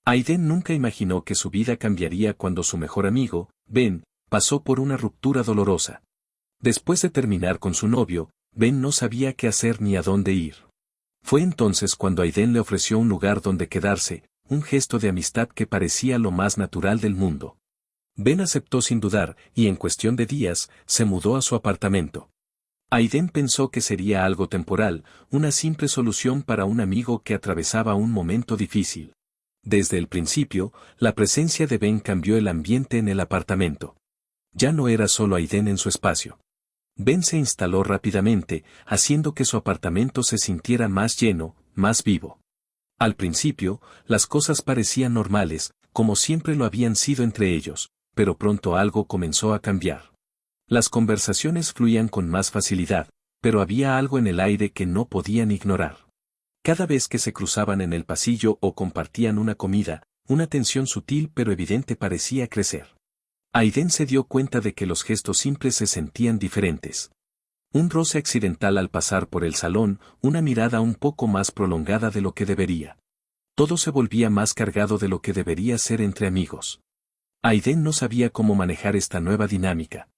Aiden nunca imaginó que su vida cambiaría cuando su mejor amigo, Ben, pasó por una ruptura dolorosa. Después de terminar con su novio, Ben no sabía qué hacer ni a dónde ir. Fue entonces cuando Aiden le ofreció un lugar donde quedarse, un gesto de amistad que parecía lo más natural del mundo. Ben aceptó sin dudar, y en cuestión de días, se mudó a su apartamento. Aiden pensó que sería algo temporal, una simple solución para un amigo que atravesaba un momento difícil. Desde el principio, la presencia de Ben cambió el ambiente en el apartamento. Ya no era solo Aiden en su espacio. Ben se instaló rápidamente, haciendo que su apartamento se sintiera más lleno, más vivo. Al principio, las cosas parecían normales, como siempre lo habían sido entre ellos, pero pronto algo comenzó a cambiar. Las conversaciones fluían con más facilidad, pero había algo en el aire que no podían ignorar. Cada vez que se cruzaban en el pasillo o compartían una comida, una tensión sutil pero evidente parecía crecer. Aiden se dio cuenta de que los gestos simples se sentían diferentes. Un roce accidental al pasar por el salón, una mirada un poco más prolongada de lo que debería. Todo se volvía más cargado de lo que debería ser entre amigos. Aiden no sabía cómo manejar esta nueva dinámica.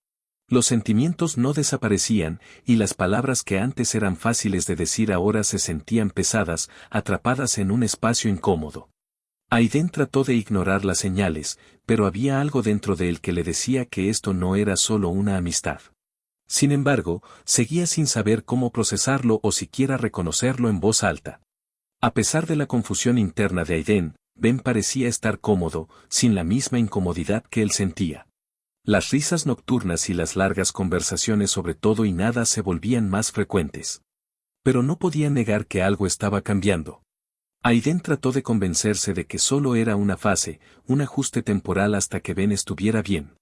Los sentimientos no desaparecían, y las palabras que antes eran fáciles de decir ahora se sentían pesadas, atrapadas en un espacio incómodo. Aiden trató de ignorar las señales, pero había algo dentro de él que le decía que esto no era solo una amistad. Sin embargo, seguía sin saber cómo procesarlo o siquiera reconocerlo en voz alta. A pesar de la confusión interna de Aiden, Ben parecía estar cómodo, sin la misma incomodidad que él sentía. Las risas nocturnas y las largas conversaciones sobre todo y nada se volvían más frecuentes. Pero no podía negar que algo estaba cambiando. Aiden trató de convencerse de que solo era una fase, un ajuste temporal hasta que Ben estuviera bien.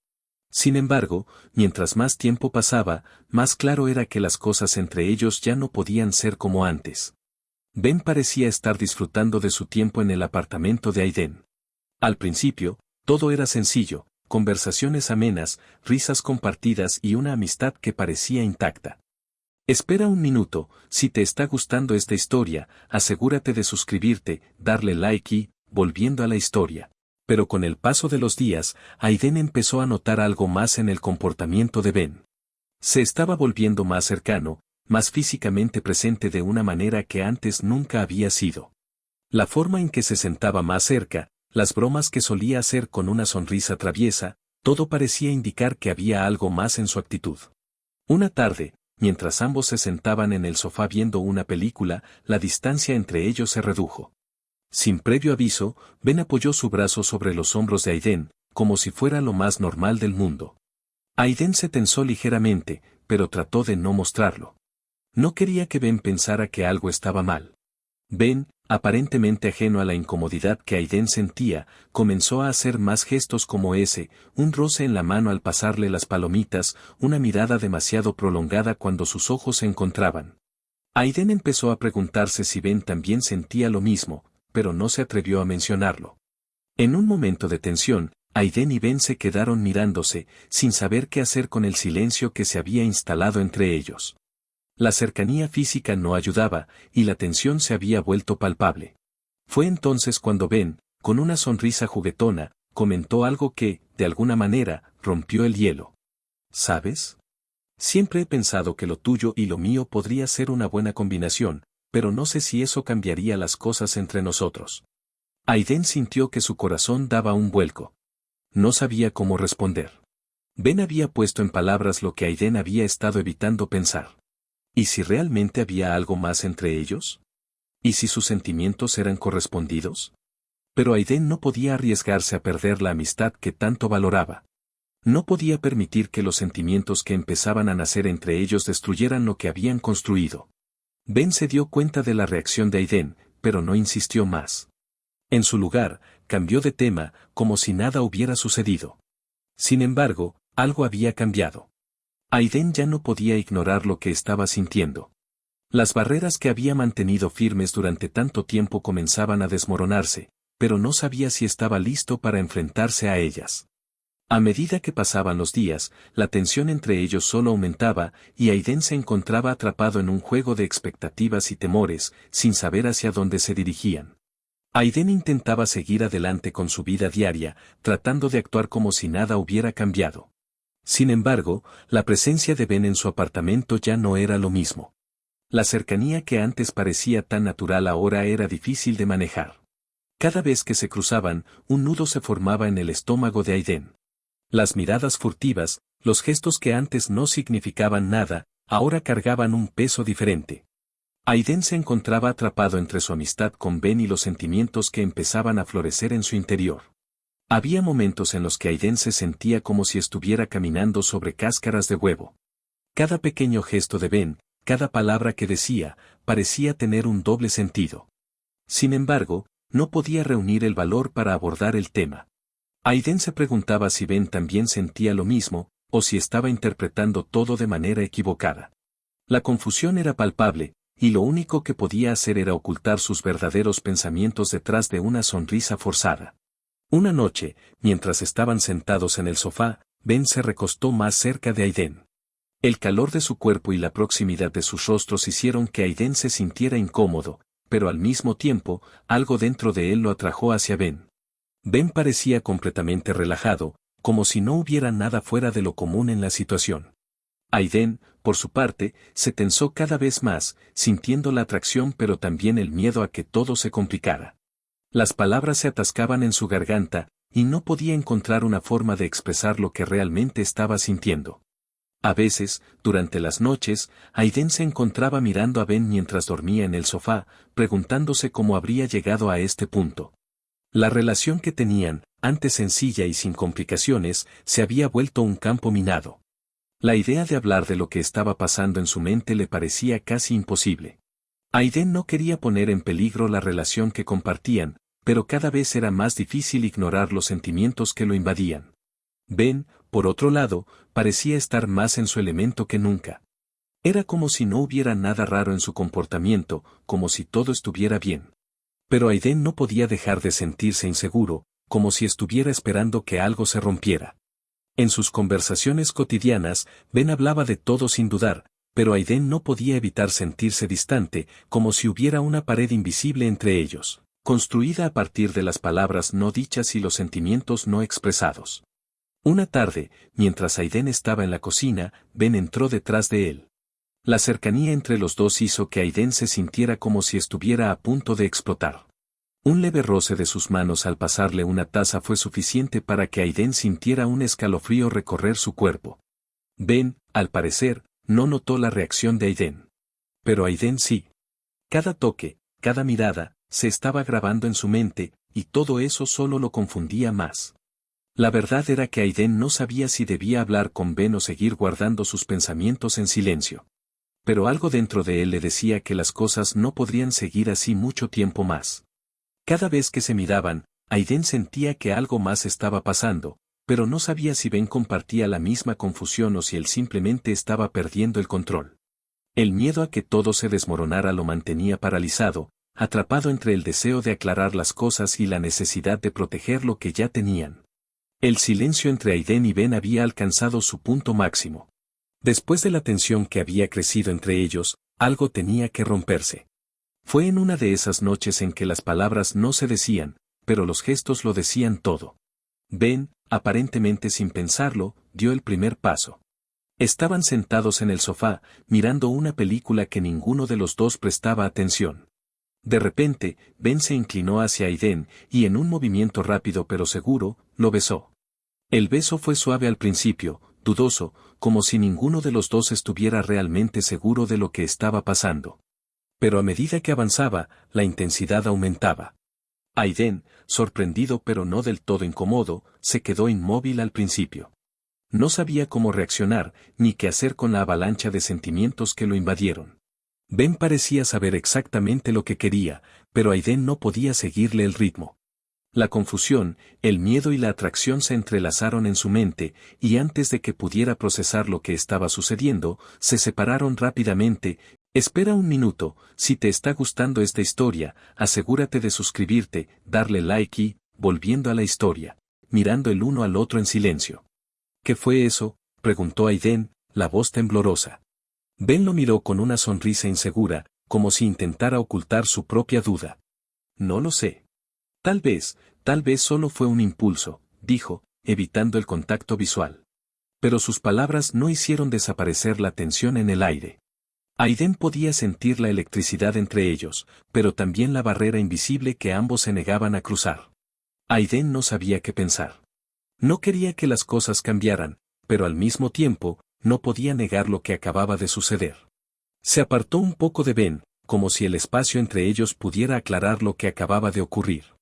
Sin embargo, mientras más tiempo pasaba, más claro era que las cosas entre ellos ya no podían ser como antes. Ben parecía estar disfrutando de su tiempo en el apartamento de Aiden. Al principio, todo era sencillo, conversaciones amenas, risas compartidas y una amistad que parecía intacta. Espera un minuto, si te está gustando esta historia, asegúrate de suscribirte, darle like y, volviendo a la historia. Pero con el paso de los días, Aiden empezó a notar algo más en el comportamiento de Ben. Se estaba volviendo más cercano, más físicamente presente de una manera que antes nunca había sido. La forma en que se sentaba más cerca, las bromas que solía hacer con una sonrisa traviesa, todo parecía indicar que había algo más en su actitud. Una tarde, mientras ambos se sentaban en el sofá viendo una película, la distancia entre ellos se redujo. Sin previo aviso, Ben apoyó su brazo sobre los hombros de Aiden, como si fuera lo más normal del mundo. Aiden se tensó ligeramente, pero trató de no mostrarlo. No quería que Ben pensara que algo estaba mal. Ben, aparentemente ajeno a la incomodidad que Aiden sentía, comenzó a hacer más gestos como ese, un roce en la mano al pasarle las palomitas, una mirada demasiado prolongada cuando sus ojos se encontraban. Aiden empezó a preguntarse si Ben también sentía lo mismo, pero no se atrevió a mencionarlo. En un momento de tensión, Aiden y Ben se quedaron mirándose, sin saber qué hacer con el silencio que se había instalado entre ellos. La cercanía física no ayudaba, y la tensión se había vuelto palpable. Fue entonces cuando Ben, con una sonrisa juguetona, comentó algo que, de alguna manera, rompió el hielo. ¿Sabes? Siempre he pensado que lo tuyo y lo mío podría ser una buena combinación, pero no sé si eso cambiaría las cosas entre nosotros. Aiden sintió que su corazón daba un vuelco. No sabía cómo responder. Ben había puesto en palabras lo que Aiden había estado evitando pensar. ¿Y si realmente había algo más entre ellos? ¿Y si sus sentimientos eran correspondidos? Pero Aiden no podía arriesgarse a perder la amistad que tanto valoraba. No podía permitir que los sentimientos que empezaban a nacer entre ellos destruyeran lo que habían construido. Ben se dio cuenta de la reacción de Aiden, pero no insistió más. En su lugar, cambió de tema, como si nada hubiera sucedido. Sin embargo, algo había cambiado. Aiden ya no podía ignorar lo que estaba sintiendo. Las barreras que había mantenido firmes durante tanto tiempo comenzaban a desmoronarse, pero no sabía si estaba listo para enfrentarse a ellas. A medida que pasaban los días, la tensión entre ellos solo aumentaba, y Aiden se encontraba atrapado en un juego de expectativas y temores, sin saber hacia dónde se dirigían. Aiden intentaba seguir adelante con su vida diaria, tratando de actuar como si nada hubiera cambiado. Sin embargo, la presencia de Ben en su apartamento ya no era lo mismo. La cercanía que antes parecía tan natural ahora era difícil de manejar. Cada vez que se cruzaban, un nudo se formaba en el estómago de Aiden. Las miradas furtivas, los gestos que antes no significaban nada, ahora cargaban un peso diferente. Aiden se encontraba atrapado entre su amistad con Ben y los sentimientos que empezaban a florecer en su interior. Había momentos en los que Aiden se sentía como si estuviera caminando sobre cáscaras de huevo. Cada pequeño gesto de Ben, cada palabra que decía, parecía tener un doble sentido. Sin embargo, no podía reunir el valor para abordar el tema. Aiden se preguntaba si Ben también sentía lo mismo, o si estaba interpretando todo de manera equivocada. La confusión era palpable, y lo único que podía hacer era ocultar sus verdaderos pensamientos detrás de una sonrisa forzada. Una noche, mientras estaban sentados en el sofá, Ben se recostó más cerca de Aiden. El calor de su cuerpo y la proximidad de sus rostros hicieron que Aiden se sintiera incómodo, pero al mismo tiempo, algo dentro de él lo atrajo hacia Ben. Ben parecía completamente relajado, como si no hubiera nada fuera de lo común en la situación. Aiden, por su parte, se tensó cada vez más, sintiendo la atracción pero también el miedo a que todo se complicara. Las palabras se atascaban en su garganta, y no podía encontrar una forma de expresar lo que realmente estaba sintiendo. A veces, durante las noches, Aiden se encontraba mirando a Ben mientras dormía en el sofá, preguntándose cómo habría llegado a este punto. La relación que tenían, antes sencilla y sin complicaciones, se había vuelto un campo minado. La idea de hablar de lo que estaba pasando en su mente le parecía casi imposible. Aiden no quería poner en peligro la relación que compartían, pero cada vez era más difícil ignorar los sentimientos que lo invadían. Ben, por otro lado, parecía estar más en su elemento que nunca. Era como si no hubiera nada raro en su comportamiento, como si todo estuviera bien. Pero Aiden no podía dejar de sentirse inseguro, como si estuviera esperando que algo se rompiera. En sus conversaciones cotidianas, Ben hablaba de todo sin dudar, pero Aiden no podía evitar sentirse distante, como si hubiera una pared invisible entre ellos, construida a partir de las palabras no dichas y los sentimientos no expresados. Una tarde, mientras Aiden estaba en la cocina, Ben entró detrás de él. La cercanía entre los dos hizo que Aiden se sintiera como si estuviera a punto de explotar. Un leve roce de sus manos al pasarle una taza fue suficiente para que Aiden sintiera un escalofrío recorrer su cuerpo. Ben, al parecer, no notó la reacción de Aiden. Pero Aiden sí. Cada toque, cada mirada, se estaba grabando en su mente, y todo eso solo lo confundía más. La verdad era que Aiden no sabía si debía hablar con Ben o seguir guardando sus pensamientos en silencio. Pero algo dentro de él le decía que las cosas no podrían seguir así mucho tiempo más. Cada vez que se miraban, Aiden sentía que algo más estaba pasando, pero no sabía si Ben compartía la misma confusión o si él simplemente estaba perdiendo el control. El miedo a que todo se desmoronara lo mantenía paralizado, atrapado entre el deseo de aclarar las cosas y la necesidad de proteger lo que ya tenían. El silencio entre Aiden y Ben había alcanzado su punto máximo. Después de la tensión que había crecido entre ellos, algo tenía que romperse. Fue en una de esas noches en que las palabras no se decían, pero los gestos lo decían todo. Ben, aparentemente sin pensarlo, dio el primer paso. Estaban sentados en el sofá, mirando una película que ninguno de los dos prestaba atención. De repente, Ben se inclinó hacia Aiden, y en un movimiento rápido pero seguro, lo besó. El beso fue suave al principio, dudoso, como si ninguno de los dos estuviera realmente seguro de lo que estaba pasando. Pero a medida que avanzaba, la intensidad aumentaba. Aiden, sorprendido pero no del todo incómodo, se quedó inmóvil al principio. No sabía cómo reaccionar, ni qué hacer con la avalancha de sentimientos que lo invadieron. Ben parecía saber exactamente lo que quería, pero Aiden no podía seguirle el ritmo. La confusión, el miedo y la atracción se entrelazaron en su mente, y antes de que pudiera procesar lo que estaba sucediendo, se separaron rápidamente. Espera un minuto, si te está gustando esta historia, asegúrate de suscribirte, darle like y, volviendo a la historia, mirando el uno al otro en silencio. ¿Qué fue eso?, preguntó Aiden, la voz temblorosa. Ben lo miró con una sonrisa insegura, como si intentara ocultar su propia duda. No lo sé. Tal vez solo fue un impulso, dijo, evitando el contacto visual. Pero sus palabras no hicieron desaparecer la tensión en el aire. Aiden podía sentir la electricidad entre ellos, pero también la barrera invisible que ambos se negaban a cruzar. Aiden no sabía qué pensar. No quería que las cosas cambiaran, pero al mismo tiempo, no podía negar lo que acababa de suceder. Se apartó un poco de Ben, como si el espacio entre ellos pudiera aclarar lo que acababa de ocurrir.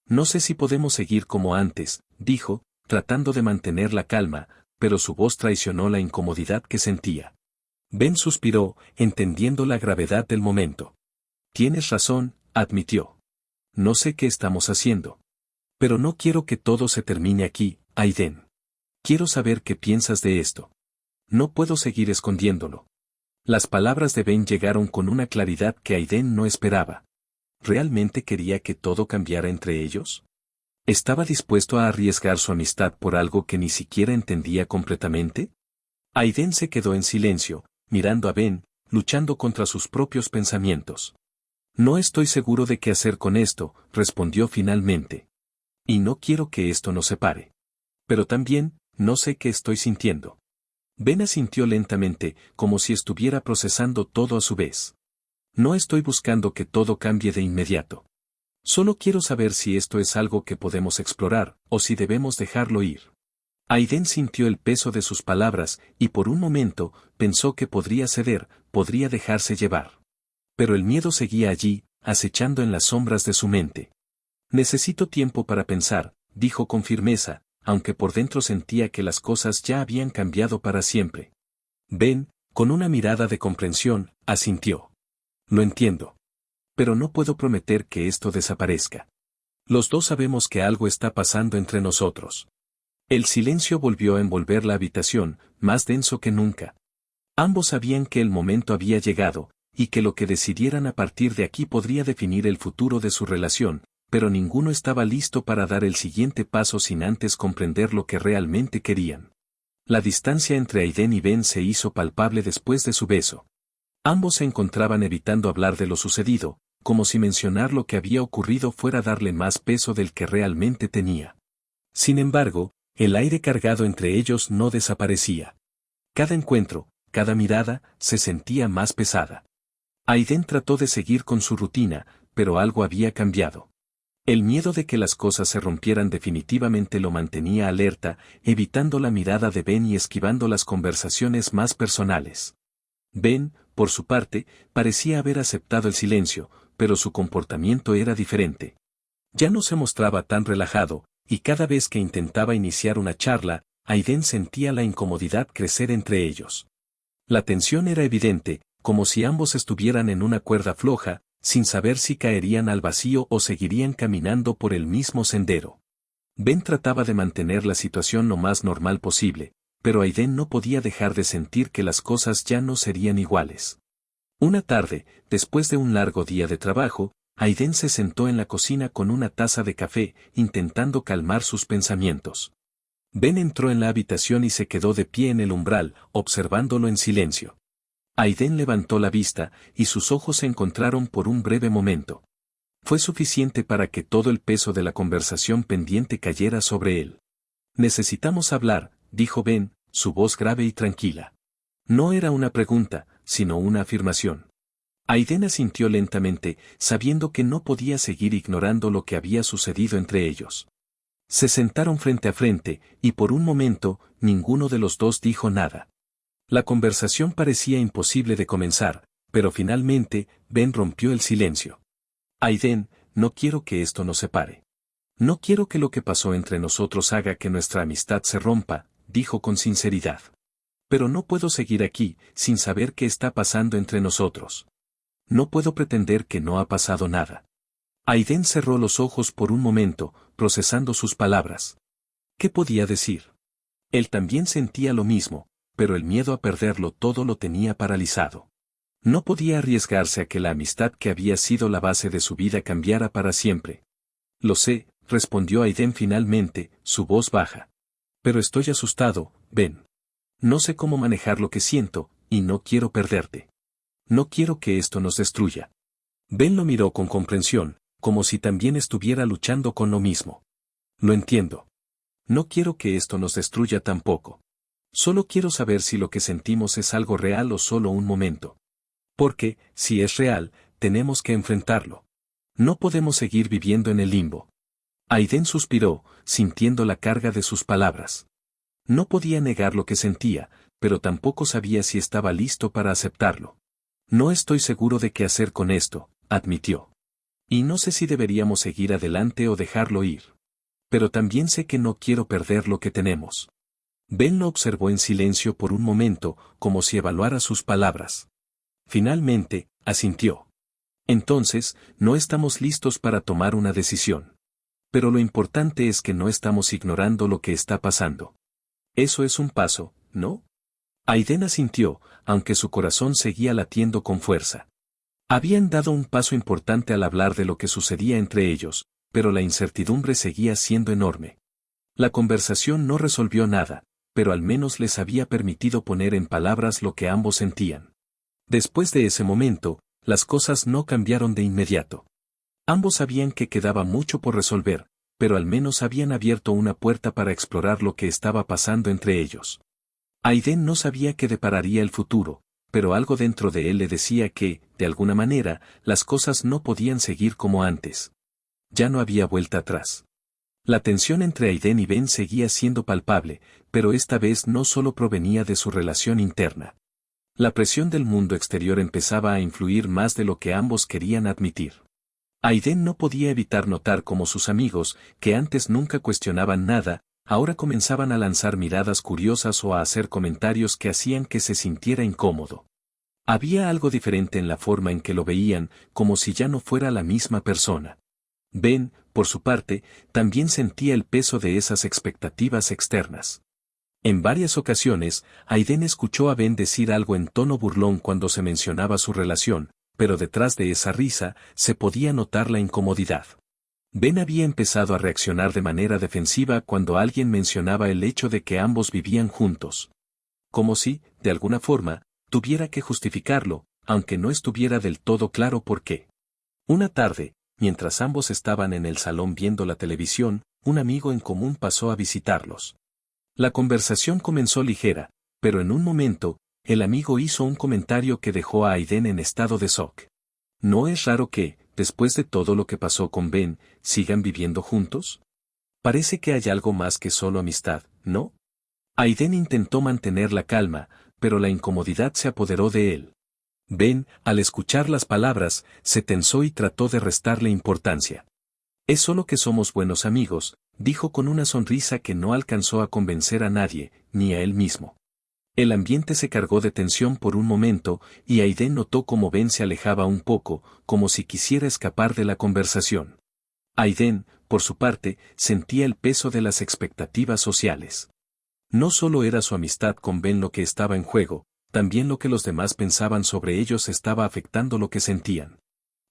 No sé si podemos seguir como antes, dijo, tratando de mantener la calma, pero su voz traicionó la incomodidad que sentía. Ben suspiró, entendiendo la gravedad del momento. Tienes razón, admitió. No sé qué estamos haciendo. Pero no quiero que todo se termine aquí, Aiden. Quiero saber qué piensas de esto. No puedo seguir escondiéndolo. Las palabras de Ben llegaron con una claridad que Aiden no esperaba. ¿Realmente quería que todo cambiara entre ellos? ¿Estaba dispuesto a arriesgar su amistad por algo que ni siquiera entendía completamente? Aiden se quedó en silencio, mirando a Ben, luchando contra sus propios pensamientos. No estoy seguro de qué hacer con esto, respondió finalmente. Y no quiero que esto nos separe. Pero también, no sé qué estoy sintiendo. Ben asintió lentamente, como si estuviera procesando todo a su vez. No estoy buscando que todo cambie de inmediato. Solo quiero saber si esto es algo que podemos explorar, o si debemos dejarlo ir. Aiden sintió el peso de sus palabras, y por un momento, pensó que podría ceder, podría dejarse llevar. Pero el miedo seguía allí, acechando en las sombras de su mente. Necesito tiempo para pensar, dijo con firmeza, aunque por dentro sentía que las cosas ya habían cambiado para siempre. Ben, con una mirada de comprensión, asintió. Lo entiendo. Pero no puedo prometer que esto desaparezca. Los dos sabemos que algo está pasando entre nosotros. El silencio volvió a envolver la habitación, más denso que nunca. Ambos sabían que el momento había llegado, y que lo que decidieran a partir de aquí podría definir el futuro de su relación, pero ninguno estaba listo para dar el siguiente paso sin antes comprender lo que realmente querían. La distancia entre Aiden y Ben se hizo palpable después de su beso. Ambos se encontraban evitando hablar de lo sucedido, como si mencionar lo que había ocurrido fuera darle más peso del que realmente tenía. Sin embargo, el aire cargado entre ellos no desaparecía. Cada encuentro, cada mirada, se sentía más pesada. Aiden trató de seguir con su rutina, pero algo había cambiado. El miedo de que las cosas se rompieran definitivamente lo mantenía alerta, evitando la mirada de Ben y esquivando las conversaciones más personales. Ben, por su parte, parecía haber aceptado el silencio, pero su comportamiento era diferente. Ya no se mostraba tan relajado, y cada vez que intentaba iniciar una charla, Aiden sentía la incomodidad crecer entre ellos. La tensión era evidente, como si ambos estuvieran en una cuerda floja, sin saber si caerían al vacío o seguirían caminando por el mismo sendero. Ben trataba de mantener la situación lo más normal posible, pero Aiden no podía dejar de sentir que las cosas ya no serían iguales. Una tarde, después de un largo día de trabajo, Aiden se sentó en la cocina con una taza de café, intentando calmar sus pensamientos. Ben entró en la habitación y se quedó de pie en el umbral, observándolo en silencio. Aiden levantó la vista, y sus ojos se encontraron por un breve momento. Fue suficiente para que todo el peso de la conversación pendiente cayera sobre él. Necesitamos hablar, dijo Ben, su voz grave y tranquila. No era una pregunta, sino una afirmación. Aiden asintió lentamente, sabiendo que no podía seguir ignorando lo que había sucedido entre ellos. Se sentaron frente a frente, y por un momento, ninguno de los dos dijo nada. La conversación parecía imposible de comenzar, pero finalmente, Ben rompió el silencio. Aiden, no quiero que esto nos separe. No quiero que lo que pasó entre nosotros haga que nuestra amistad se rompa, dijo con sinceridad. Pero no puedo seguir aquí, sin saber qué está pasando entre nosotros. No puedo pretender que no ha pasado nada. Aiden cerró los ojos por un momento, procesando sus palabras. ¿Qué podía decir? Él también sentía lo mismo, pero el miedo a perderlo todo lo tenía paralizado. No podía arriesgarse a que la amistad que había sido la base de su vida cambiara para siempre. Lo sé, respondió Aiden finalmente, su voz baja. Pero estoy asustado, Ben. No sé cómo manejar lo que siento, y no quiero perderte. No quiero que esto nos destruya. Ben lo miró con comprensión, como si también estuviera luchando con lo mismo. Lo entiendo. No quiero que esto nos destruya tampoco. Solo quiero saber si lo que sentimos es algo real o solo un momento. Porque, si es real, tenemos que enfrentarlo. No podemos seguir viviendo en el limbo. Aiden suspiró, sintiendo la carga de sus palabras. No podía negar lo que sentía, pero tampoco sabía si estaba listo para aceptarlo. No estoy seguro de qué hacer con esto, admitió. Y no sé si deberíamos seguir adelante o dejarlo ir. Pero también sé que no quiero perder lo que tenemos. Ben lo observó en silencio por un momento, como si evaluara sus palabras. Finalmente, asintió. Entonces, no estamos listos para tomar una decisión. Pero lo importante es que no estamos ignorando lo que está pasando. Eso es un paso, ¿no? Aiden asintió, aunque su corazón seguía latiendo con fuerza. Habían dado un paso importante al hablar de lo que sucedía entre ellos, pero la incertidumbre seguía siendo enorme. La conversación no resolvió nada, pero al menos les había permitido poner en palabras lo que ambos sentían. Después de ese momento, las cosas no cambiaron de inmediato. Ambos sabían que quedaba mucho por resolver, pero al menos habían abierto una puerta para explorar lo que estaba pasando entre ellos. Aiden no sabía qué depararía el futuro, pero algo dentro de él le decía que, de alguna manera, las cosas no podían seguir como antes. Ya no había vuelta atrás. La tensión entre Aiden y Ben seguía siendo palpable, pero esta vez no solo provenía de su relación interna. La presión del mundo exterior empezaba a influir más de lo que ambos querían admitir. Aiden no podía evitar notar cómo sus amigos, que antes nunca cuestionaban nada, ahora comenzaban a lanzar miradas curiosas o a hacer comentarios que hacían que se sintiera incómodo. Había algo diferente en la forma en que lo veían, como si ya no fuera la misma persona. Ben, por su parte, también sentía el peso de esas expectativas externas. En varias ocasiones, Aiden escuchó a Ben decir algo en tono burlón cuando se mencionaba su relación, pero detrás de esa risa se podía notar la incomodidad. Ben había empezado a reaccionar de manera defensiva cuando alguien mencionaba el hecho de que ambos vivían juntos. Como si, de alguna forma, tuviera que justificarlo, aunque no estuviera del todo claro por qué. Una tarde, mientras ambos estaban en el salón viendo la televisión, un amigo en común pasó a visitarlos. La conversación comenzó ligera, pero en un momento, el amigo hizo un comentario que dejó a Aiden en estado de shock. ¿No es raro que, después de todo lo que pasó con Ben, sigan viviendo juntos? Parece que hay algo más que solo amistad, ¿no? Aiden intentó mantener la calma, pero la incomodidad se apoderó de él. Ben, al escuchar las palabras, se tensó y trató de restarle importancia. Es solo que somos buenos amigos, dijo con una sonrisa que no alcanzó a convencer a nadie, ni a él mismo. El ambiente se cargó de tensión por un momento, y Aiden notó cómo Ben se alejaba un poco, como si quisiera escapar de la conversación. Aiden, por su parte, sentía el peso de las expectativas sociales. No solo era su amistad con Ben lo que estaba en juego, también lo que los demás pensaban sobre ellos estaba afectando lo que sentían.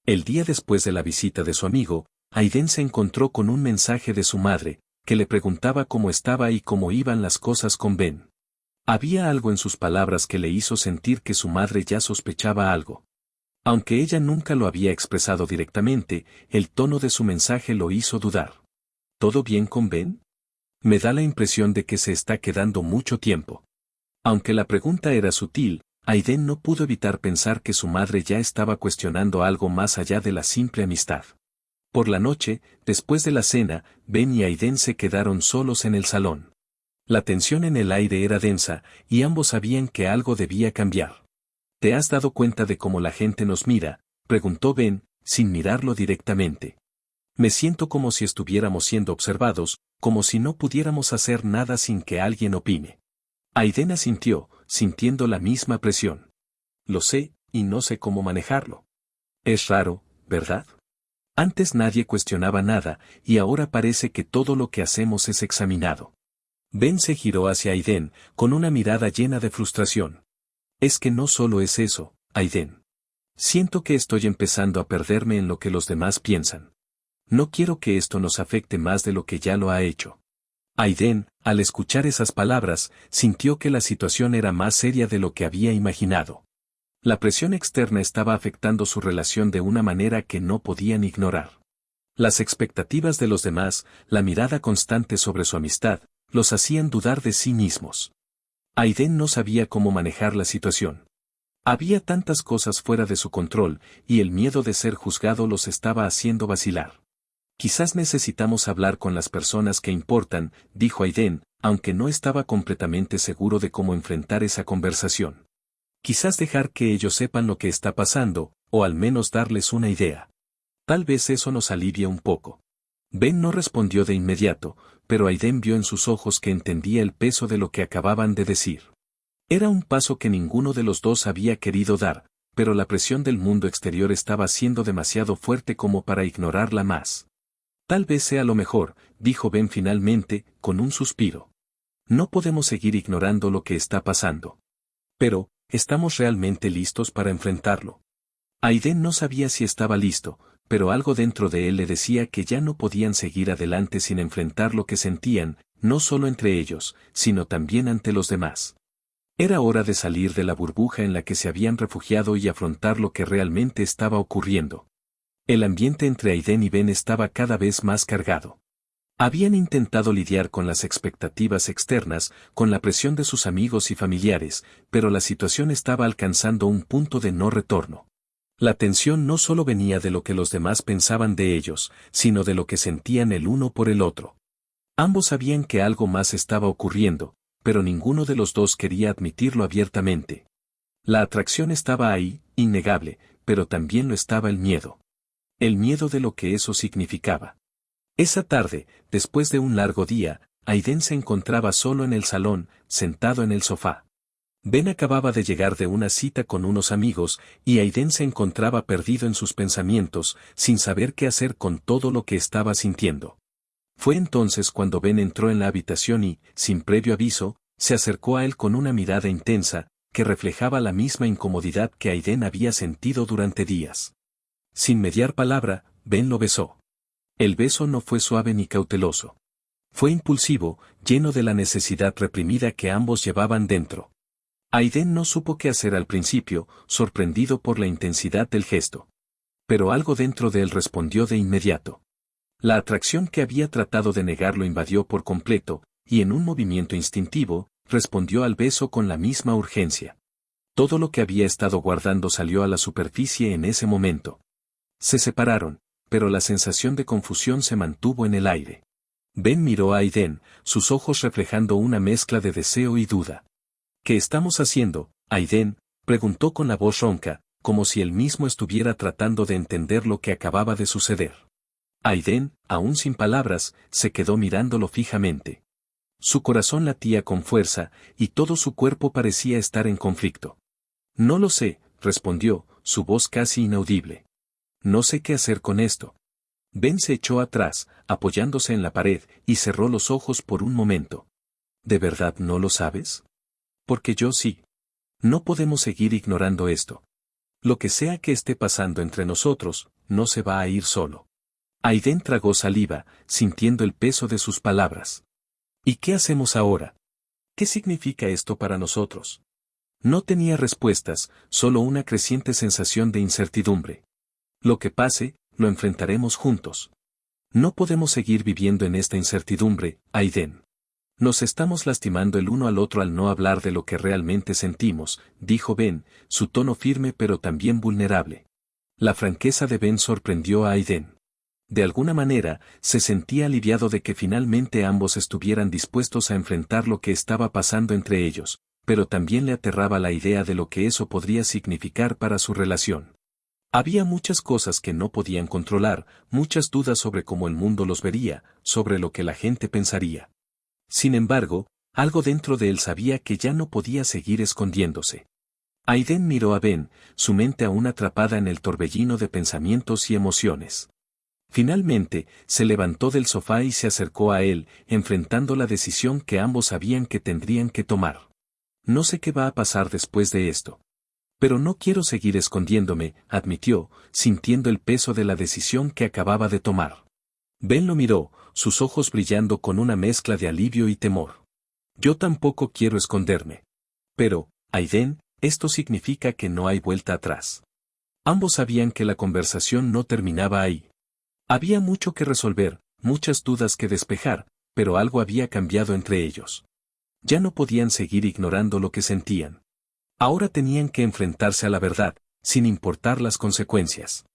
El día después de la visita de su amigo, Aiden se encontró con un mensaje de su madre, que le preguntaba cómo estaba y cómo iban las cosas con Ben. Había algo en sus palabras que le hizo sentir que su madre ya sospechaba algo. Aunque ella nunca lo había expresado directamente, el tono de su mensaje lo hizo dudar. ¿Todo bien con Ben? Me da la impresión de que se está quedando mucho tiempo. Aunque la pregunta era sutil, Aiden no pudo evitar pensar que su madre ya estaba cuestionando algo más allá de la simple amistad. Por la noche, después de la cena, Ben y Aiden se quedaron solos en el salón. La tensión en el aire era densa, y ambos sabían que algo debía cambiar. ¿Te has dado cuenta de cómo la gente nos mira?, preguntó Ben, sin mirarlo directamente. Me siento como si estuviéramos siendo observados, como si no pudiéramos hacer nada sin que alguien opine. Aiden asintió, sintiendo la misma presión. Lo sé, y no sé cómo manejarlo. Es raro, ¿verdad? Antes nadie cuestionaba nada, y ahora parece que todo lo que hacemos es examinado. Ben se giró hacia Aiden, con una mirada llena de frustración. Es que no solo es eso, Aiden. Siento que estoy empezando a perderme en lo que los demás piensan. No quiero que esto nos afecte más de lo que ya lo ha hecho. Aiden, al escuchar esas palabras, sintió que la situación era más seria de lo que había imaginado. La presión externa estaba afectando su relación de una manera que no podían ignorar. Las expectativas de los demás, la mirada constante sobre su amistad, los hacían dudar de sí mismos. Aiden no sabía cómo manejar la situación. Había tantas cosas fuera de su control, y el miedo de ser juzgado los estaba haciendo vacilar. Quizás necesitamos hablar con las personas que importan, dijo Aiden, aunque no estaba completamente seguro de cómo enfrentar esa conversación. Quizás dejar que ellos sepan lo que está pasando, o al menos darles una idea. Tal vez eso nos alivie un poco. Ben no respondió de inmediato, pero Aiden vio en sus ojos que entendía el peso de lo que acababan de decir. Era un paso que ninguno de los dos había querido dar, pero la presión del mundo exterior estaba siendo demasiado fuerte como para ignorarla más. Tal vez sea lo mejor, dijo Ben finalmente, con un suspiro. No podemos seguir ignorando lo que está pasando. Pero, ¿estamos realmente listos para enfrentarlo? Aiden no sabía si estaba listo, pero algo dentro de él le decía que ya no podían seguir adelante sin enfrentar lo que sentían, no solo entre ellos, sino también ante los demás. Era hora de salir de la burbuja en la que se habían refugiado y afrontar lo que realmente estaba ocurriendo. El ambiente entre Aiden y Ben estaba cada vez más cargado. Habían intentado lidiar con las expectativas externas, con la presión de sus amigos y familiares, pero la situación estaba alcanzando un punto de no retorno. La tensión no solo venía de lo que los demás pensaban de ellos, sino de lo que sentían el uno por el otro. Ambos sabían que algo más estaba ocurriendo, pero ninguno de los dos quería admitirlo abiertamente. La atracción estaba ahí, innegable, pero también lo estaba el miedo. El miedo de lo que eso significaba. Esa tarde, después de un largo día, Aiden se encontraba solo en el salón, sentado en el sofá. Ben acababa de llegar de una cita con unos amigos, y Aiden se encontraba perdido en sus pensamientos, sin saber qué hacer con todo lo que estaba sintiendo. Fue entonces cuando Ben entró en la habitación y, sin previo aviso, se acercó a él con una mirada intensa, que reflejaba la misma incomodidad que Aiden había sentido durante días. Sin mediar palabra, Ben lo besó. El beso no fue suave ni cauteloso. Fue impulsivo, lleno de la necesidad reprimida que ambos llevaban dentro. Aiden no supo qué hacer al principio, sorprendido por la intensidad del gesto. Pero algo dentro de él respondió de inmediato. La atracción que había tratado de negar lo invadió por completo, y en un movimiento instintivo, respondió al beso con la misma urgencia. Todo lo que había estado guardando salió a la superficie en ese momento. Se separaron, pero la sensación de confusión se mantuvo en el aire. Ben miró a Aiden, sus ojos reflejando una mezcla de deseo y duda. ¿Qué estamos haciendo, Aiden?, preguntó con la voz ronca, como si él mismo estuviera tratando de entender lo que acababa de suceder. Aiden, aún sin palabras, se quedó mirándolo fijamente. Su corazón latía con fuerza, y todo su cuerpo parecía estar en conflicto. No lo sé, respondió, su voz casi inaudible. No sé qué hacer con esto. Ben se echó atrás, apoyándose en la pared, y cerró los ojos por un momento. ¿De verdad no lo sabes? Porque yo sí. No podemos seguir ignorando esto. Lo que sea que esté pasando entre nosotros, no se va a ir solo. Aiden tragó saliva, sintiendo el peso de sus palabras. ¿Y qué hacemos ahora? ¿Qué significa esto para nosotros? No tenía respuestas, solo una creciente sensación de incertidumbre. Lo que pase, lo enfrentaremos juntos. No podemos seguir viviendo en esta incertidumbre, Aiden. Nos estamos lastimando el uno al otro al no hablar de lo que realmente sentimos, dijo Ben, su tono firme pero también vulnerable. La franqueza de Ben sorprendió a Aiden. De alguna manera, se sentía aliviado de que finalmente ambos estuvieran dispuestos a enfrentar lo que estaba pasando entre ellos, pero también le aterraba la idea de lo que eso podría significar para su relación. Había muchas cosas que no podían controlar, muchas dudas sobre cómo el mundo los vería, sobre lo que la gente pensaría. Sin embargo, algo dentro de él sabía que ya no podía seguir escondiéndose. Aiden miró a Ben, su mente aún atrapada en el torbellino de pensamientos y emociones. Finalmente, se levantó del sofá y se acercó a él, enfrentando la decisión que ambos sabían que tendrían que tomar. No sé qué va a pasar después de esto. Pero no quiero seguir escondiéndome, admitió, sintiendo el peso de la decisión que acababa de tomar. Ben lo miró, sus ojos brillando con una mezcla de alivio y temor. Yo tampoco quiero esconderme. Pero, Aiden, esto significa que no hay vuelta atrás. Ambos sabían que la conversación no terminaba ahí. Había mucho que resolver, muchas dudas que despejar, pero algo había cambiado entre ellos. Ya no podían seguir ignorando lo que sentían. Ahora tenían que enfrentarse a la verdad, sin importar las consecuencias.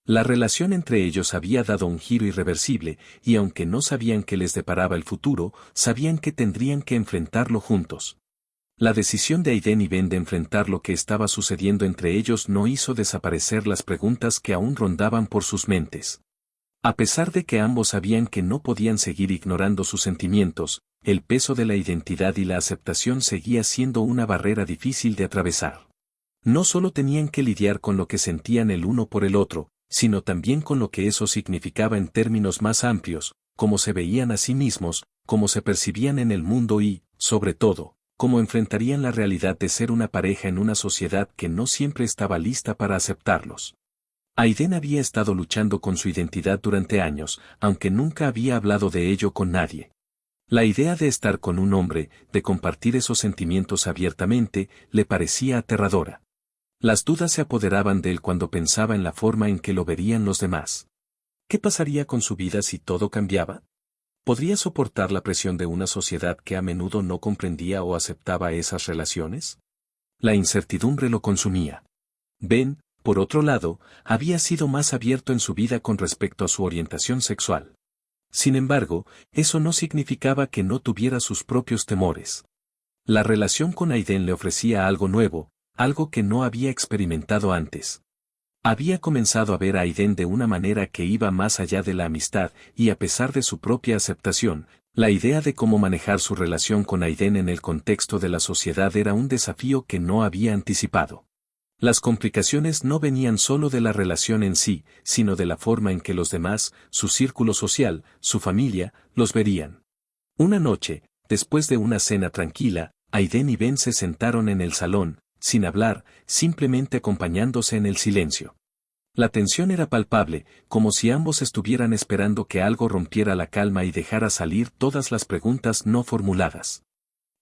La relación entre ellos había dado un giro irreversible, y aunque no sabían qué les deparaba el futuro, sabían que tendrían que enfrentarlo juntos. La decisión de Aiden y Ben de enfrentar lo que estaba sucediendo entre ellos no hizo desaparecer las preguntas que aún rondaban por sus mentes. A pesar de que ambos sabían que no podían seguir ignorando sus sentimientos, el peso de la identidad y la aceptación seguía siendo una barrera difícil de atravesar. No solo tenían que lidiar con lo que sentían el uno por el otro, sino también con lo que eso significaba en términos más amplios, cómo se veían a sí mismos, cómo se percibían en el mundo y, sobre todo, cómo enfrentarían la realidad de ser una pareja en una sociedad que no siempre estaba lista para aceptarlos. Aiden había estado luchando con su identidad durante años, aunque nunca había hablado de ello con nadie. La idea de estar con un hombre, de compartir esos sentimientos abiertamente, le parecía aterradora. Las dudas se apoderaban de él cuando pensaba en la forma en que lo verían los demás. ¿Qué pasaría con su vida si todo cambiaba? ¿Podría soportar la presión de una sociedad que a menudo no comprendía o aceptaba esas relaciones? La incertidumbre lo consumía. Ben, por otro lado, había sido más abierto en su vida con respecto a su orientación sexual. Sin embargo, eso no significaba que no tuviera sus propios temores. La relación con Aiden le ofrecía algo nuevo, algo que no había experimentado antes. Había comenzado a ver a Aiden de una manera que iba más allá de la amistad, y a pesar de su propia aceptación, la idea de cómo manejar su relación con Aiden en el contexto de la sociedad era un desafío que no había anticipado. Las complicaciones no venían solo de la relación en sí, sino de la forma en que los demás, su círculo social, su familia, los verían. Una noche, después de una cena tranquila, Aiden y Ben se sentaron en el salón, sin hablar, simplemente acompañándose en el silencio. La tensión era palpable, como si ambos estuvieran esperando que algo rompiera la calma y dejara salir todas las preguntas no formuladas.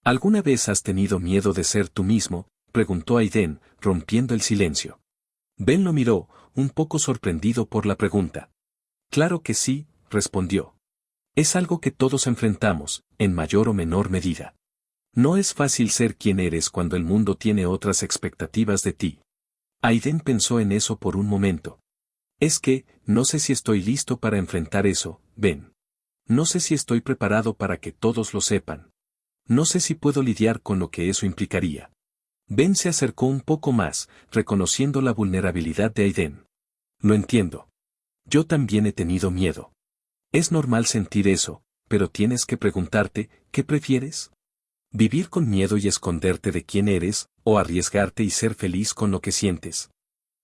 ¿Alguna vez has tenido miedo de ser tú mismo?, preguntó Aiden, rompiendo el silencio. Ben lo miró, un poco sorprendido por la pregunta. Claro que sí, respondió. Es algo que todos enfrentamos, en mayor o menor medida. No es fácil ser quien eres cuando el mundo tiene otras expectativas de ti. Aiden pensó en eso por un momento. Es que, no sé si estoy listo para enfrentar eso, Ben. No sé si estoy preparado para que todos lo sepan. No sé si puedo lidiar con lo que eso implicaría. Ben se acercó un poco más, reconociendo la vulnerabilidad de Aiden. Lo entiendo. Yo también he tenido miedo. Es normal sentir eso, pero tienes que preguntarte, ¿qué prefieres? ¿Vivir con miedo y esconderte de quién eres, o arriesgarte y ser feliz con lo que sientes?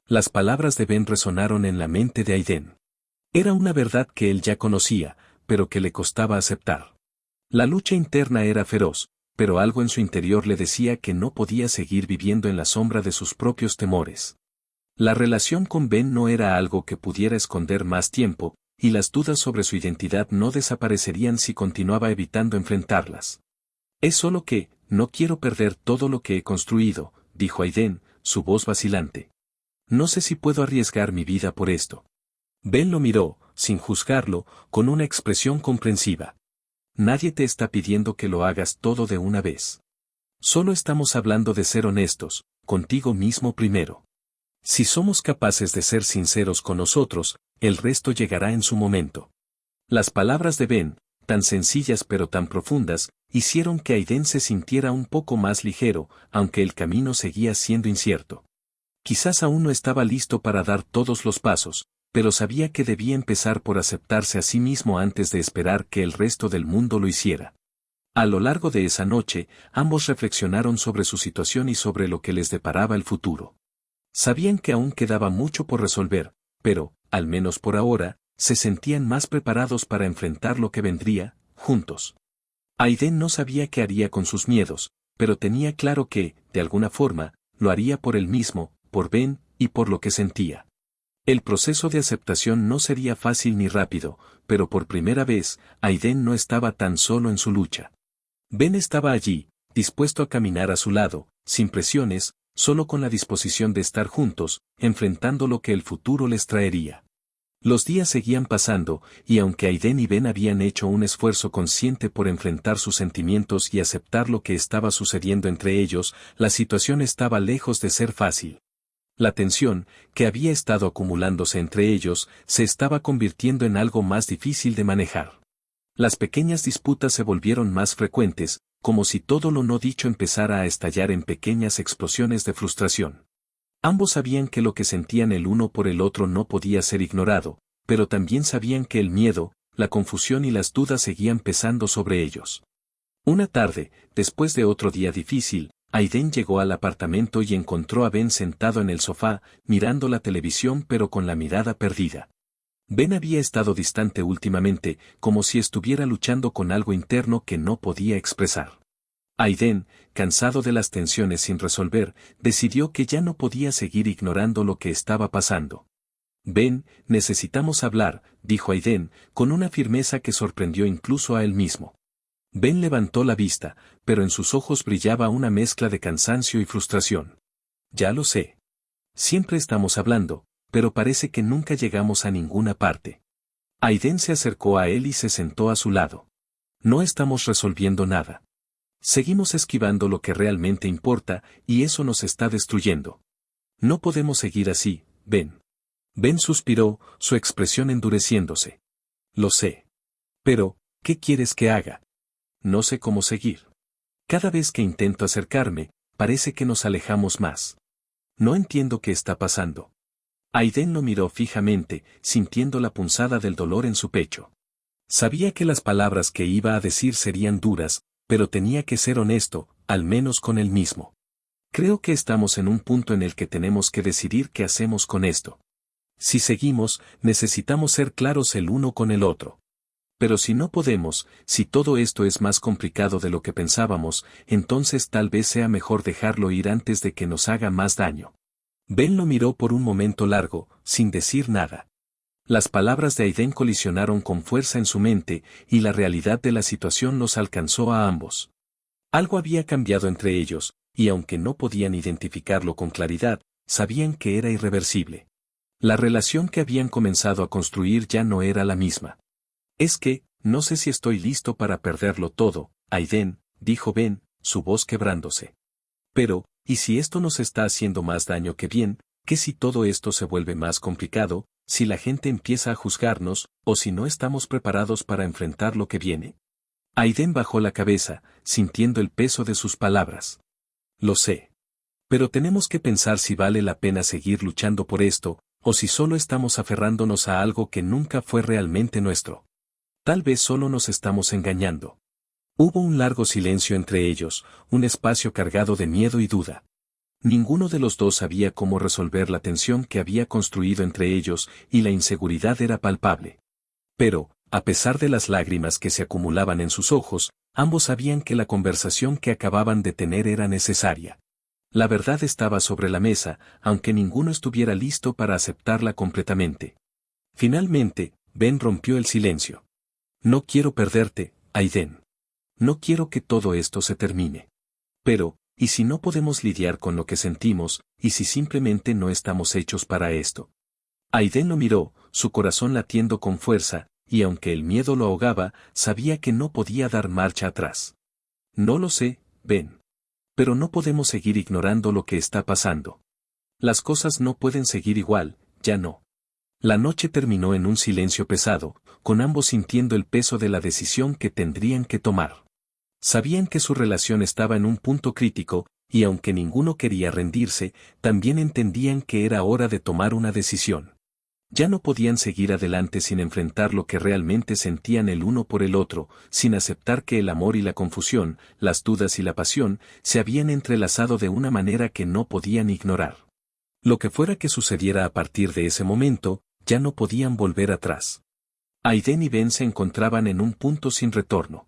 Las palabras de Ben resonaron en la mente de Aiden. Era una verdad que él ya conocía, pero que le costaba aceptar. La lucha interna era feroz, pero algo en su interior le decía que no podía seguir viviendo en la sombra de sus propios temores. La relación con Ben no era algo que pudiera esconder más tiempo, y las dudas sobre su identidad no desaparecerían si continuaba evitando enfrentarlas. Es solo que, no quiero perder todo lo que he construido, dijo Aiden, su voz vacilante. No sé si puedo arriesgar mi vida por esto. Ben lo miró, sin juzgarlo, con una expresión comprensiva. Nadie te está pidiendo que lo hagas todo de una vez. Solo estamos hablando de ser honestos, contigo mismo primero. Si somos capaces de ser sinceros con nosotros, el resto llegará en su momento. Las palabras de Ben, tan sencillas pero tan profundas, hicieron que Aiden se sintiera un poco más ligero, aunque el camino seguía siendo incierto. Quizás aún no estaba listo para dar todos los pasos, pero sabía que debía empezar por aceptarse a sí mismo antes de esperar que el resto del mundo lo hiciera. A lo largo de esa noche, ambos reflexionaron sobre su situación y sobre lo que les deparaba el futuro. Sabían que aún quedaba mucho por resolver, pero, al menos por ahora, se sentían más preparados para enfrentar lo que vendría, juntos. Aiden no sabía qué haría con sus miedos, pero tenía claro que, de alguna forma, lo haría por él mismo, por Ben, y por lo que sentía. El proceso de aceptación no sería fácil ni rápido, pero por primera vez, Aiden no estaba tan solo en su lucha. Ben estaba allí, dispuesto a caminar a su lado, sin presiones, solo con la disposición de estar juntos, enfrentando lo que el futuro les traería. Los días seguían pasando, y aunque Aiden y Ben habían hecho un esfuerzo consciente por enfrentar sus sentimientos y aceptar lo que estaba sucediendo entre ellos, la situación estaba lejos de ser fácil. La tensión, que había estado acumulándose entre ellos, se estaba convirtiendo en algo más difícil de manejar. Las pequeñas disputas se volvieron más frecuentes, como si todo lo no dicho empezara a estallar en pequeñas explosiones de frustración. Ambos sabían que lo que sentían el uno por el otro no podía ser ignorado, pero también sabían que el miedo, la confusión y las dudas seguían pesando sobre ellos. Una tarde, después de otro día difícil, Aiden llegó al apartamento y encontró a Ben sentado en el sofá, mirando la televisión pero con la mirada perdida. Ben había estado distante últimamente, como si estuviera luchando con algo interno que no podía expresar. Aiden, cansado de las tensiones sin resolver, decidió que ya no podía seguir ignorando lo que estaba pasando. «Ben, necesitamos hablar», dijo Aiden, con una firmeza que sorprendió incluso a él mismo. Ben levantó la vista, pero en sus ojos brillaba una mezcla de cansancio y frustración. «Ya lo sé. Siempre estamos hablando, pero parece que nunca llegamos a ninguna parte». Aiden se acercó a él y se sentó a su lado. «No estamos resolviendo nada. Seguimos esquivando lo que realmente importa, y eso nos está destruyendo. No podemos seguir así, Ben». Ben suspiró, su expresión endureciéndose. «Lo sé. Pero, ¿qué quieres que haga? No sé cómo seguir. Cada vez que intento acercarme, parece que nos alejamos más. No entiendo qué está pasando». Aiden lo miró fijamente, sintiendo la punzada del dolor en su pecho. Sabía que las palabras que iba a decir serían duras, pero tenía que ser honesto, al menos con él mismo. «Creo que estamos en un punto en el que tenemos que decidir qué hacemos con esto. Si seguimos, necesitamos ser claros el uno con el otro. Pero si no podemos, si todo esto es más complicado de lo que pensábamos, entonces tal vez sea mejor dejarlo ir antes de que nos haga más daño». Ben lo miró por un momento largo, sin decir nada. Las palabras de Aiden colisionaron con fuerza en su mente, y la realidad de la situación los alcanzó a ambos. Algo había cambiado entre ellos, y aunque no podían identificarlo con claridad, sabían que era irreversible. La relación que habían comenzado a construir ya no era la misma. «Es que, no sé si estoy listo para perderlo todo, Aiden», dijo Ben, su voz quebrándose. «Pero, ¿y si esto nos está haciendo más daño que bien? ¿Qué si todo esto se vuelve más complicado? Si la gente empieza a juzgarnos, o si no estamos preparados para enfrentar lo que viene». Aiden bajó la cabeza, sintiendo el peso de sus palabras. «Lo sé. Pero tenemos que pensar si vale la pena seguir luchando por esto, o si solo estamos aferrándonos a algo que nunca fue realmente nuestro. Tal vez solo nos estamos engañando». Hubo un largo silencio entre ellos, un espacio cargado de miedo y duda. Ninguno de los dos sabía cómo resolver la tensión que había construido entre ellos, y la inseguridad era palpable. Pero, a pesar de las lágrimas que se acumulaban en sus ojos, ambos sabían que la conversación que acababan de tener era necesaria. La verdad estaba sobre la mesa, aunque ninguno estuviera listo para aceptarla completamente. Finalmente, Ben rompió el silencio. «No quiero perderte, Aiden. No quiero que todo esto se termine. Pero, ¿y si no podemos lidiar con lo que sentimos, y si simplemente no estamos hechos para esto?» Aiden lo miró, su corazón latiendo con fuerza, y aunque el miedo lo ahogaba, sabía que no podía dar marcha atrás. «No lo sé, Ben. Pero no podemos seguir ignorando lo que está pasando. Las cosas no pueden seguir igual, ya no». La noche terminó en un silencio pesado, con ambos sintiendo el peso de la decisión que tendrían que tomar. Sabían que su relación estaba en un punto crítico, y aunque ninguno quería rendirse, también entendían que era hora de tomar una decisión. Ya no podían seguir adelante sin enfrentar lo que realmente sentían el uno por el otro, sin aceptar que el amor y la confusión, las dudas y la pasión, se habían entrelazado de una manera que no podían ignorar. Lo que fuera que sucediera a partir de ese momento, ya no podían volver atrás. Aiden y Ben se encontraban en un punto sin retorno.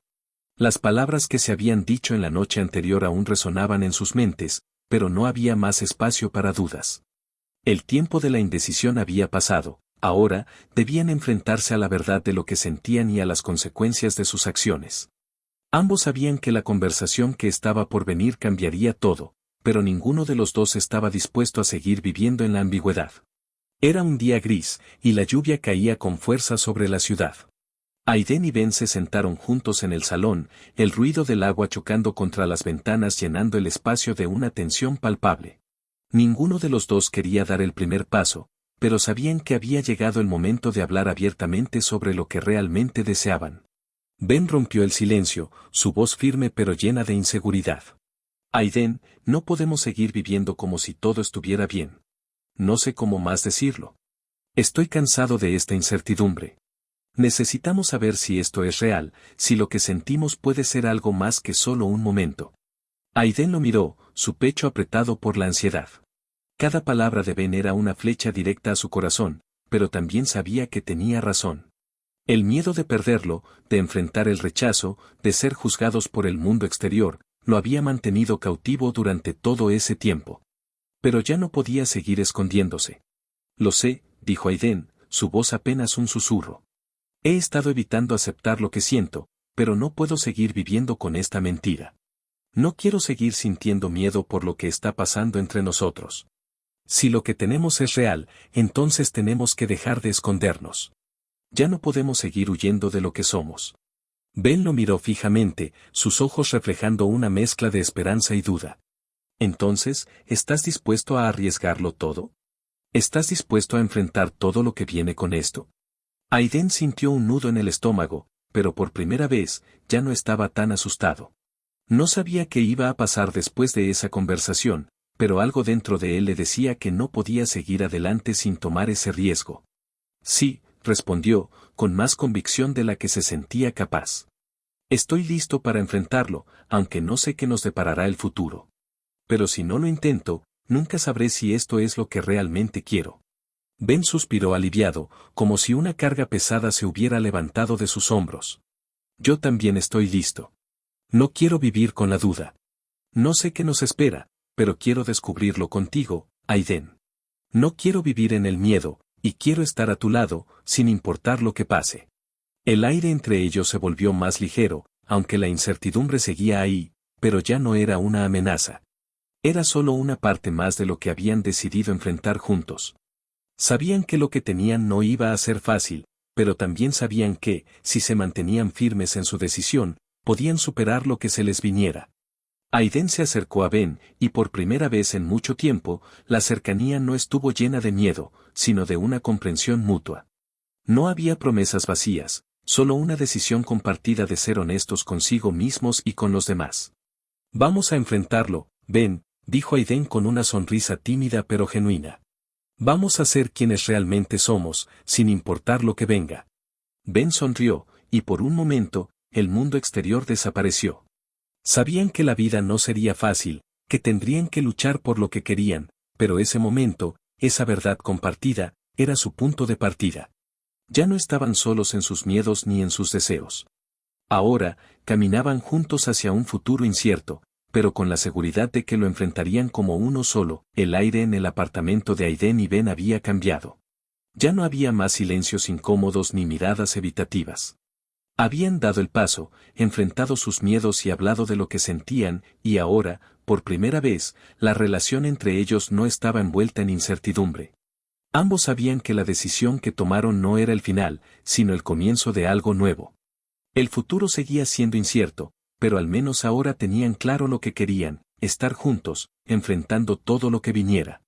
Las palabras que se habían dicho en la noche anterior aún resonaban en sus mentes, pero no había más espacio para dudas. El tiempo de la indecisión había pasado, ahora, debían enfrentarse a la verdad de lo que sentían y a las consecuencias de sus acciones. Ambos sabían que la conversación que estaba por venir cambiaría todo, pero ninguno de los dos estaba dispuesto a seguir viviendo en la ambigüedad. Era un día gris, y la lluvia caía con fuerza sobre la ciudad. Aiden y Ben se sentaron juntos en el salón, el ruido del agua chocando contra las ventanas llenando el espacio de una tensión palpable. Ninguno de los dos quería dar el primer paso, pero sabían que había llegado el momento de hablar abiertamente sobre lo que realmente deseaban. Ben rompió el silencio, su voz firme pero llena de inseguridad. Aiden, no podemos seguir viviendo como si todo estuviera bien. No sé cómo más decirlo. Estoy cansado de esta incertidumbre. Necesitamos saber si esto es real, si lo que sentimos puede ser algo más que solo un momento. Aiden lo miró, su pecho apretado por la ansiedad. Cada palabra de Ben era una flecha directa a su corazón, pero también sabía que tenía razón. El miedo de perderlo, de enfrentar el rechazo, de ser juzgados por el mundo exterior, lo había mantenido cautivo durante todo ese tiempo. Pero ya no podía seguir escondiéndose. Lo sé, dijo Aiden, su voz apenas un susurro. He estado evitando aceptar lo que siento, pero no puedo seguir viviendo con esta mentira. No quiero seguir sintiendo miedo por lo que está pasando entre nosotros. Si lo que tenemos es real, entonces tenemos que dejar de escondernos. Ya no podemos seguir huyendo de lo que somos. Ben lo miró fijamente, sus ojos reflejando una mezcla de esperanza y duda. Entonces, ¿estás dispuesto a arriesgarlo todo? ¿Estás dispuesto a enfrentar todo lo que viene con esto? Aiden sintió un nudo en el estómago, pero por primera vez, ya no estaba tan asustado. No sabía qué iba a pasar después de esa conversación, pero algo dentro de él le decía que no podía seguir adelante sin tomar ese riesgo. Sí, respondió, con más convicción de la que se sentía capaz. Estoy listo para enfrentarlo, aunque no sé qué nos deparará el futuro. Pero si no lo intento, nunca sabré si esto es lo que realmente quiero. Ben suspiró aliviado, como si una carga pesada se hubiera levantado de sus hombros. Yo también estoy listo. No quiero vivir con la duda. No sé qué nos espera, pero quiero descubrirlo contigo, Aiden. No quiero vivir en el miedo, y quiero estar a tu lado, sin importar lo que pase. El aire entre ellos se volvió más ligero, aunque la incertidumbre seguía ahí, pero ya no era una amenaza. Era solo una parte más de lo que habían decidido enfrentar juntos. Sabían que lo que tenían no iba a ser fácil, pero también sabían que, si se mantenían firmes en su decisión, podían superar lo que se les viniera. Aiden se acercó a Ben, y por primera vez en mucho tiempo, la cercanía no estuvo llena de miedo, sino de una comprensión mutua. No había promesas vacías, solo una decisión compartida de ser honestos consigo mismos y con los demás. Vamos a enfrentarlo, Ben, dijo Aiden con una sonrisa tímida pero genuina. Vamos a ser quienes realmente somos, sin importar lo que venga. Ben sonrió, y por un momento, el mundo exterior desapareció. Sabían que la vida no sería fácil, que tendrían que luchar por lo que querían, pero ese momento, esa verdad compartida, era su punto de partida. Ya no estaban solos en sus miedos ni en sus deseos. Ahora, caminaban juntos hacia un futuro incierto, pero con la seguridad de que lo enfrentarían como uno solo. El aire en el apartamento de Aiden y Ben había cambiado. Ya no había más silencios incómodos ni miradas evitativas. Habían dado el paso, enfrentado sus miedos y hablado de lo que sentían, y ahora, por primera vez, la relación entre ellos no estaba envuelta en incertidumbre. Ambos sabían que la decisión que tomaron no era el final, sino el comienzo de algo nuevo. El futuro seguía siendo incierto, pero al menos ahora tenían claro lo que querían, estar juntos, enfrentando todo lo que viniera.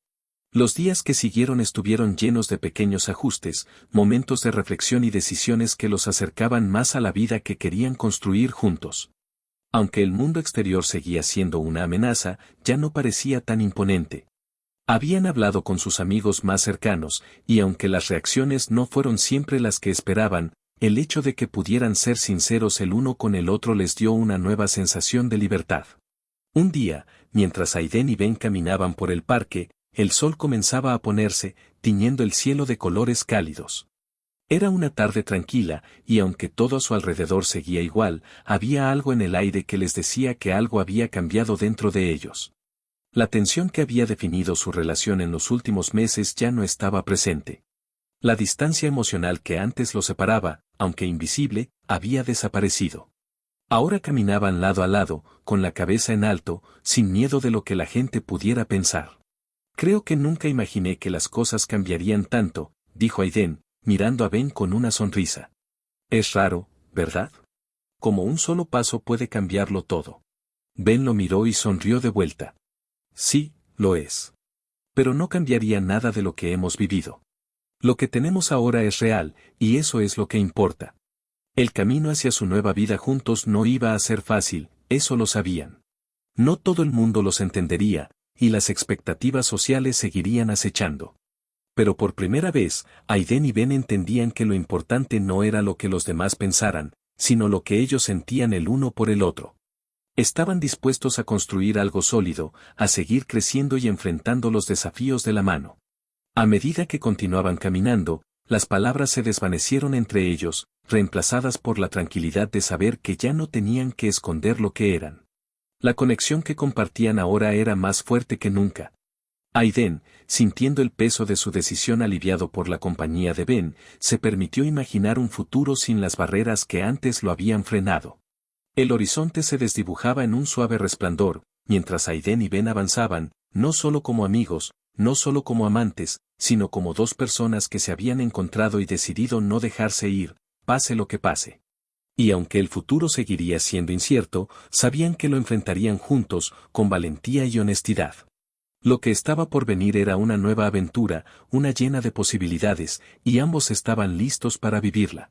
Los días que siguieron estuvieron llenos de pequeños ajustes, momentos de reflexión y decisiones que los acercaban más a la vida que querían construir juntos. Aunque el mundo exterior seguía siendo una amenaza, ya no parecía tan imponente. Habían hablado con sus amigos más cercanos, y aunque las reacciones no fueron siempre las que esperaban, el hecho de que pudieran ser sinceros el uno con el otro les dio una nueva sensación de libertad. Un día, mientras Aiden y Ben caminaban por el parque, el sol comenzaba a ponerse, tiñendo el cielo de colores cálidos. Era una tarde tranquila, y aunque todo a su alrededor seguía igual, había algo en el aire que les decía que algo había cambiado dentro de ellos. La tensión que había definido su relación en los últimos meses ya no estaba presente. La distancia emocional que antes los separaba, aunque invisible, había desaparecido. Ahora caminaban lado a lado, con la cabeza en alto, sin miedo de lo que la gente pudiera pensar. Creo que nunca imaginé que las cosas cambiarían tanto, dijo Aiden, mirando a Ben con una sonrisa. Es raro, ¿verdad? Como un solo paso puede cambiarlo todo. Ben lo miró y sonrió de vuelta. Sí, lo es. Pero no cambiaría nada de lo que hemos vivido. Lo que tenemos ahora es real, y eso es lo que importa. El camino hacia su nueva vida juntos no iba a ser fácil, eso lo sabían. No todo el mundo los entendería, y las expectativas sociales seguirían acechando. Pero por primera vez, Aiden y Ben entendían que lo importante no era lo que los demás pensaran, sino lo que ellos sentían el uno por el otro. Estaban dispuestos a construir algo sólido, a seguir creciendo y enfrentando los desafíos de la mano. A medida que continuaban caminando, las palabras se desvanecieron entre ellos, reemplazadas por la tranquilidad de saber que ya no tenían que esconder lo que eran. La conexión que compartían ahora era más fuerte que nunca. Aiden, sintiendo el peso de su decisión aliviado por la compañía de Ben, se permitió imaginar un futuro sin las barreras que antes lo habían frenado. El horizonte se desdibujaba en un suave resplandor, mientras Aiden y Ben avanzaban, no solo como amigos, no solo como amantes, sino como dos personas que se habían encontrado y decidido no dejarse ir, pase lo que pase. Y aunque el futuro seguiría siendo incierto, sabían que lo enfrentarían juntos, con valentía y honestidad. Lo que estaba por venir era una nueva aventura, una llena de posibilidades, y ambos estaban listos para vivirla.